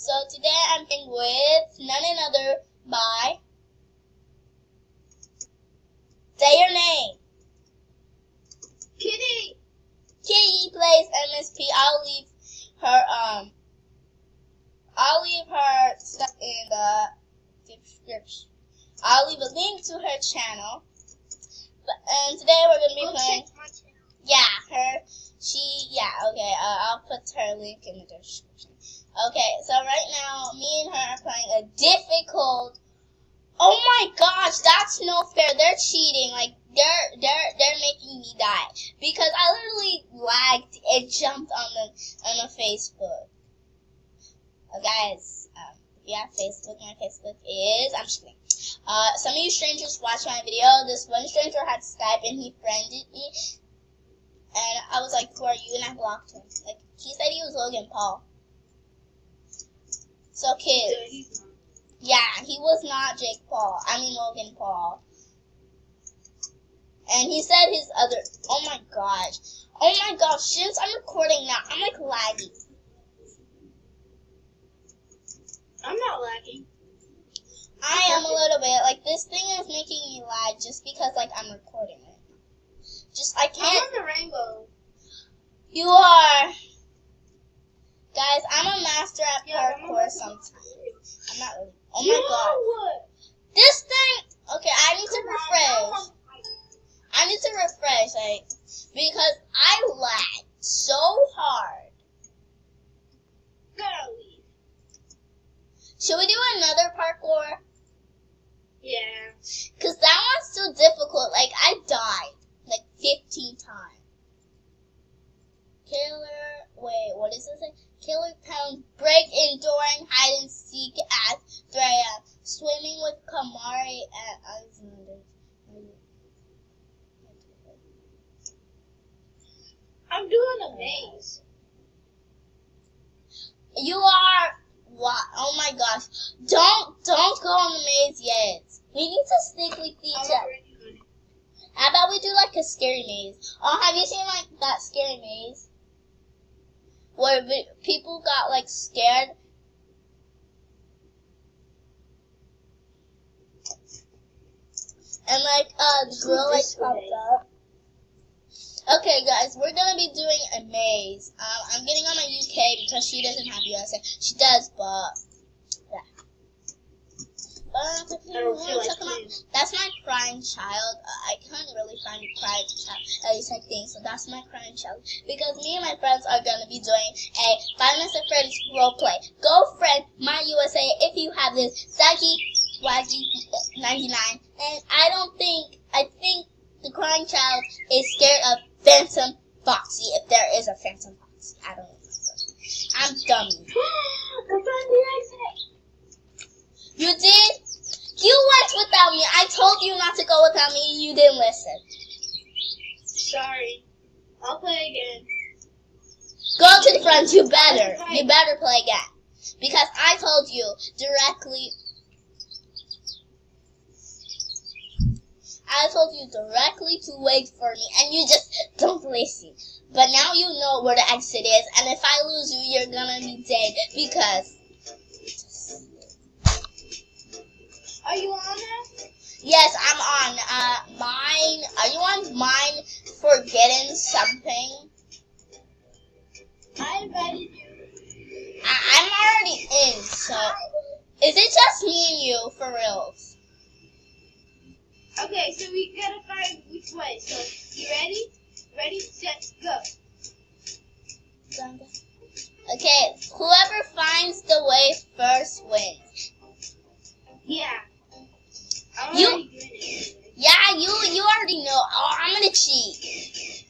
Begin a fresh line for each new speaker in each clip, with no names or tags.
So today I'm playing with none other by. Say your name.
Kitty.
Kitty plays MSP. I'll leave her stuff in the description. I'll leave a link to her channel. And today we're gonna be playing. I'll put her link in the description. Okay, so right now, me and her are playing a difficult. Oh my gosh, that's no fair. They're cheating. Like they're making me die because I literally lagged and jumped on the Facebook. Guys, if you have Facebook, my Facebook is. I'm just kidding. Some of you strangers watched my video. This one stranger had Skype and he friended me. And I was like, who are you? And I blocked him. Like, he said he was Logan Paul. So, kids. Yeah, he was not Jake Paul. I mean, Logan Paul. And he said his other. Oh my gosh. Oh my gosh. Since I'm recording now, I'm like lagging.
I'm not lagging.
I am a little bit. Like, this thing is making me lag just because, like, I'm recording it. I can't.
I'm on the rainbow.
You are. Guys, I'm a master at parkour sometimes. I'm not really. Oh my god. This thing. Okay, I need to refresh. I need to refresh, like, because I lag so hard.
Golly.
Should we do another parkour?
Yeah.
Because that one's so difficult. Like, I died. Like 15 times. What is this? Killer Pound, break enduring hide and seek at 3 a.m. Swimming with Kamari at Alexander.
I'm doing a maze.
You are what? Oh my gosh! Don't go on the maze yet. We need to stick with each other. How about we do like a scary maze? Oh, have you seen like that scary maze? Where people got like scared. And like the girl like popped up. Okay guys, we're gonna be doing a maze. I'm getting on my UK because she doesn't have USA. She does, but yeah. That's my crying child. I can't really find a crying child, at least I think. So that's my crying child. Because me and my friends are going to be doing a 5 Nights at Freddy's roleplay. Go friend my USA if you have this. Zaggy Waggy 99. And I think the crying child is scared of Phantom Foxy, if there is a Phantom Foxy. I don't remember. I'm dummy.
I found the exit.
You did? You went without me. I told you not to go without me. You didn't listen.
Sorry. I'll play again.
Go to the front. You better. You better play again. Because I told you directly. I told you directly to wait for me. And you just don't listen. But now you know where the exit is. And if I lose you, you're gonna be dead. Because.
Are you on now?
Yes, I'm on. Mine. Are you on mine forgetting something?
I invited you.
I'm already in, so. Is it just me and you, for real?
Okay, so we gotta find which way. So, you ready? Ready, set, go.
Okay, whoever finds the way first wins.
Yeah.
You already know. Oh, I'm gonna cheat.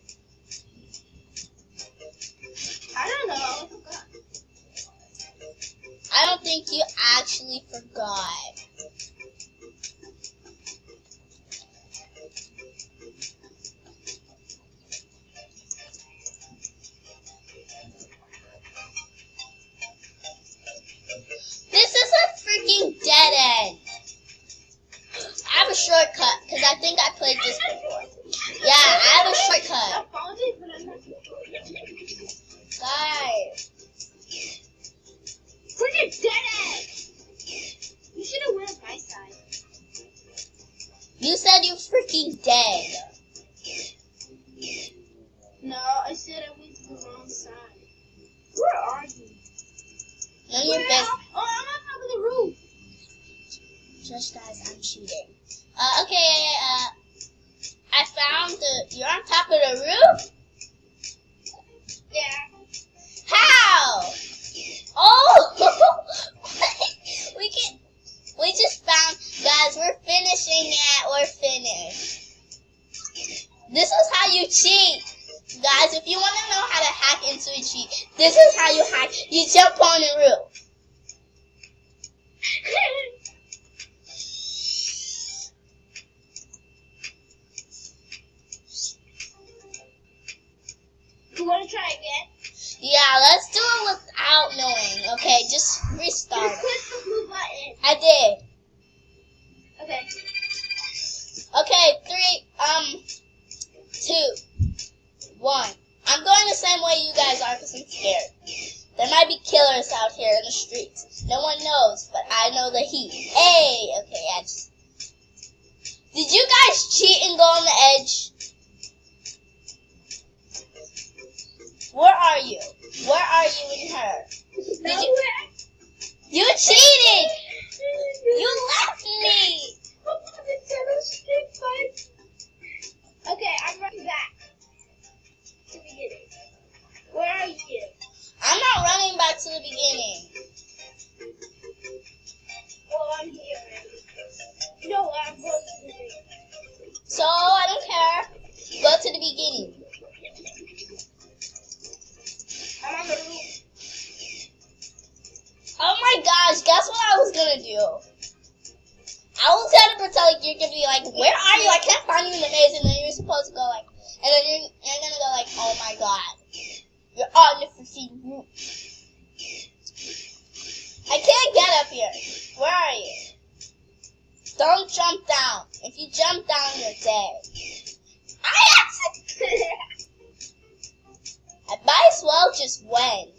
I don't know. I forgot.
I don't think you actually forgot. This is a freaking dead end. I have a shortcut, because I think I played this before. Yeah, I have a shortcut.
I found it, but I'm not.
Guys.
Freaking
None of your business.
Oh, I'm on top of the roof.
Just guys, I'm cheating. Okay, I found you're on top of the roof?
Yeah.
How? Oh! we just found, guys, we're finishing it. We're finished. This is how you cheat. Guys, if you want to know how to hack into a cheat, this is how you hack. You jump on the roof.
You want to try again?
Yeah, let's do it without knowing. Okay, just restart.
Just click the blue button.
I did.
Okay.
Okay, 3, 2, 1. I'm going the same way you guys are because I'm scared. There might be killers out here in the streets. No one knows, but I know the heat. Hey! Okay, I just... Did you guys cheat and go on the edge? Where are you? Where are you in her? Did you cheated! You left me!
Okay, I'm running back to the beginning. Where are you?
I'm not running back to the beginning.
Well, I'm here. No, I'm going to the beginning.
So, I don't care. Go to the beginning.
I'm on the roof.
Oh my gosh, guess what I was gonna do? I was gonna pretend like you're gonna be like, where are you? I can't find you in the maze, and then you're supposed to go like, and then you're gonna go like, oh my god. You're on the freaking roof. I can't get up here. Where are you? Don't jump down. If you jump down, you're dead. I might as well just win.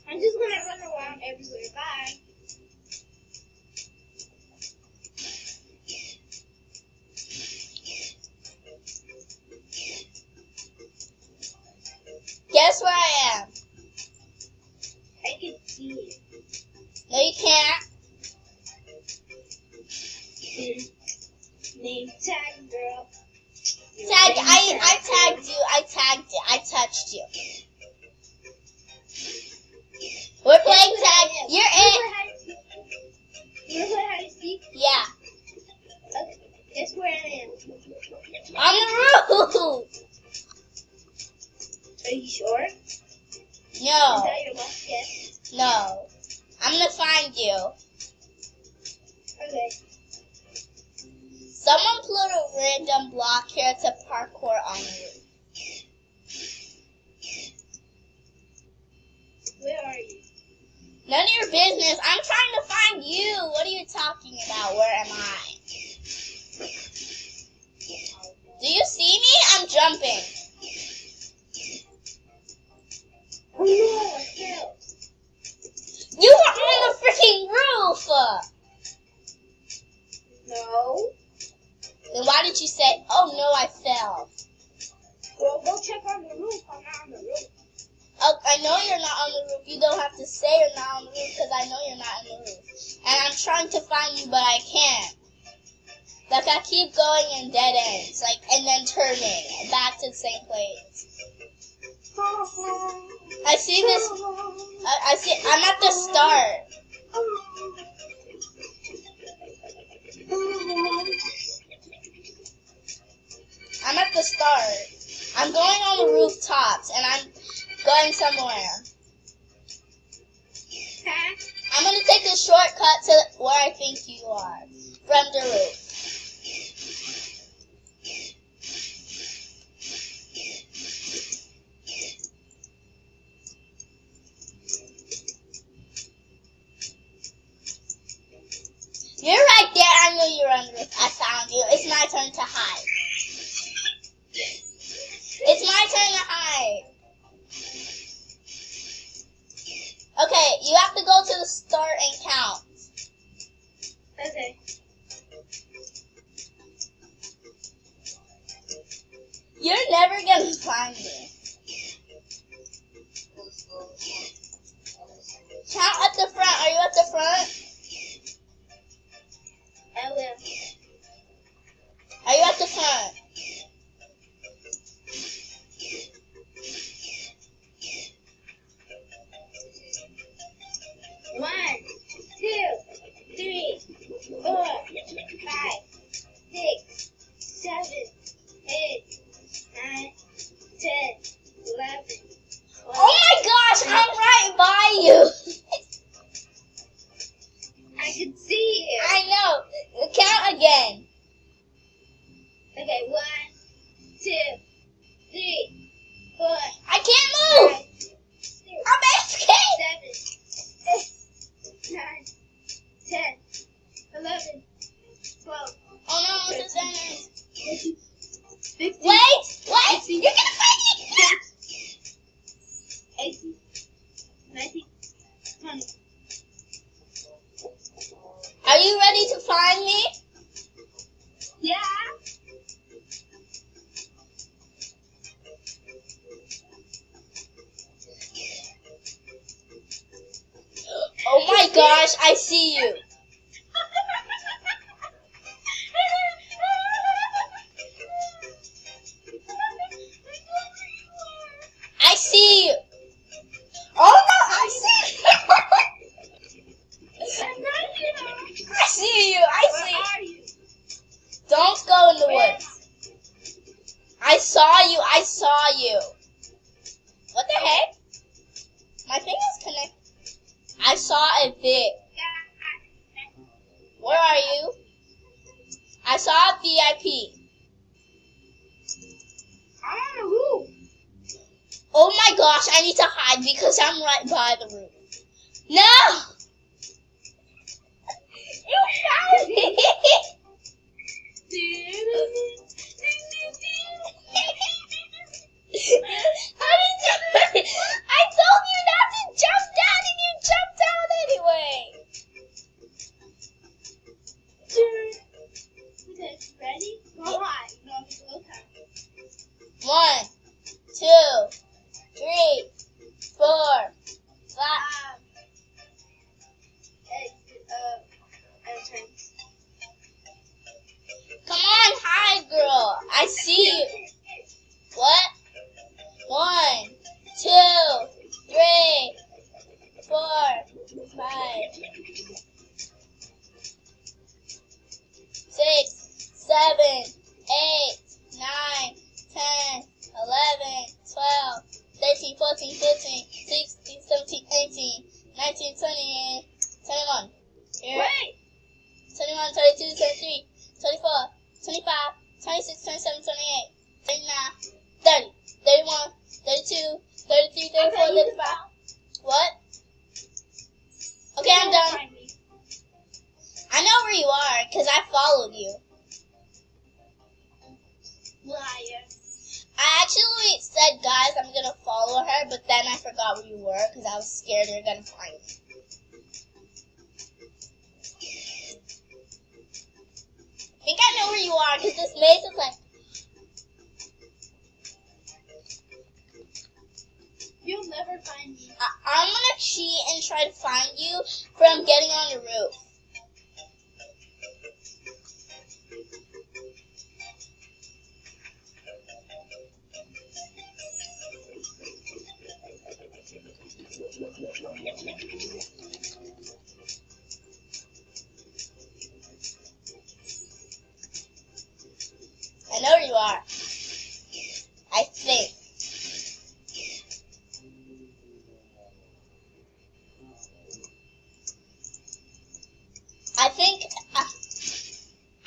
I'm just gonna run around everywhere. Bye.
Guess where I am?
I can see you.
No, you can't.
Name tag, girl.
Tag. I tagged you. I tagged it. I touched you. We're playing tag. You're in.
You wanna play hide and seek?
Yeah.
Okay. Guess where I am?
On the roof.
Are you sure?
No.
Is that your last guess?
No. I'm gonna find you.
Okay.
Someone put a random block here to parkour on the roof.
Where are you?
None of your business. I'm trying to find you. What are you talking about? Where am I? Do you see me? I'm jumping.
Oh no, I fell.
You were on the freaking roof.
No.
Then why did you say, oh no, I fell?
Well, go check on the roof. I'm not on the roof.
Oh, I know you're not on the roof. You don't have to say you're not on the roof because I know you're not on the roof. And I'm trying to find you, but I can't. Like, I keep going in dead ends, like, and then turning back to the same place. I see this. I see. I'm at the start. I'm at the start. I'm going on the rooftops, and I'm going somewhere.
Huh?
I'm gonna take the shortcut to where I think you are, from the roof. You're right there. I knew you were on the roof. I found you. It's my turn to hide. It's my turn to hide. Okay, you have to go to the start and count.
Okay.
You're never gonna find me. find me?
Yeah.
Oh my gosh, I see you. I see you. Oh no, I see you. I see you. I see you.
Where are you?
Don't go in the woods. I saw you. I saw you. What the heck? My thing is connected. I saw a bit. Where are you? I saw a VIP.
I'm on the roof.
Oh my gosh, I need to hide because I'm right by the roof. No!
You found me.
How did you? I told you not to jump down and you jumped down anyway.
Okay, ready? Go high. No, go time.
1, 2, 3, 4, 5.
Entrance.
Come on, hide, girl. I see you. What? 1, 2, 3, 4, 5, 6, 7, 8, 9, 10, 11, 12, 13, 14, 15, 16, 17, 18, 19, 20, 21. Here.
Wait.
21, 22, 23, 24, 25, 26, 27, 28, 29, 30, 31, 32, 33, 34, 35. What? Okay, I'm done. I know where you are because I followed you.
Liar.
I actually said, guys, I'm going to follow her, but then I forgot where you were because I was scared you were going to find me. I think I know where you are because this maze is like...
You'll never find me.
I'm going to cheat and try to find you from getting on the roof. I know where you are. I think.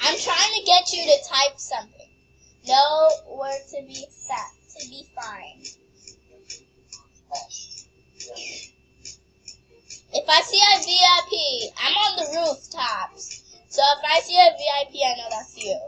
I'm trying to get you to type something. Know where to be sat, to be fine. If I see a VIP, I'm on the rooftops. So if I see a VIP, I know that's you.